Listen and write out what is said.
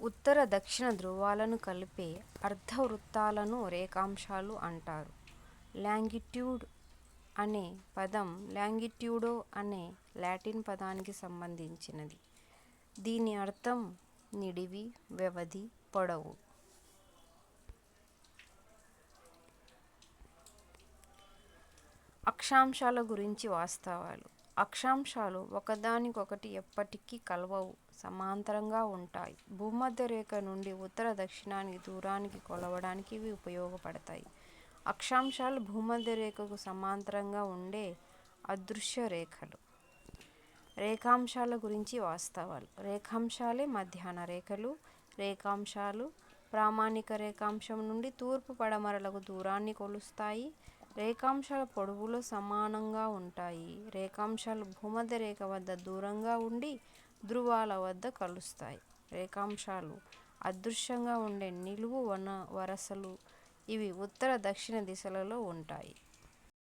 ఉత్తర దక్షిణ ధృవాలను కలిపే అర్ధవృత్తాలను రేఖాంశాలు అంటారు. లాంగిట్యూడ్ అనే పదం లాంగిట్యూడో అనే లాటిన్ పదానికి సంబంధించినది. దీని అర్థం నిడివి, వ్యవధి, పొడవు. అక్షాంశాల గురించి వాస్తవాలు. అక్షాంశాలు ఒకదానికొకటి ఎప్పటికీ కలవవు, సమాంతరంగా ఉంటాయి. భూమధ్య రేఖ నుండి ఉత్తర దక్షిణానికి దూరాన్ని కొలవడానికి ఇవి ఉపయోగపడతాయి. అక్షాంశాలు భూమధ్య రేఖకు సమాంతరంగా ఉండే అదృశ్య రేఖలు. రేఖాంశాల గురించి వాస్తవాలు. రేఖాంశాలే మధ్యాహ్న రేఖలు. రేఖాంశాలు ప్రామాణిక రేఖాంశం నుండి తూర్పు పడమరలకు దూరాన్ని కొలుస్తాయి. రేఖాంశాల పొడవులో సమానంగా ఉంటాయి. రేఖాంశాలు భూమధ్య రేఖ వద్ద దూరంగా ఉండి ధృవాల వద్ద కలుస్తాయి. రేఖాంశాలు అదృశ్యంగా ఉండే నిలువు వరసలు. ఇవి ఉత్తర దక్షిణ దిశలలో ఉంటాయి.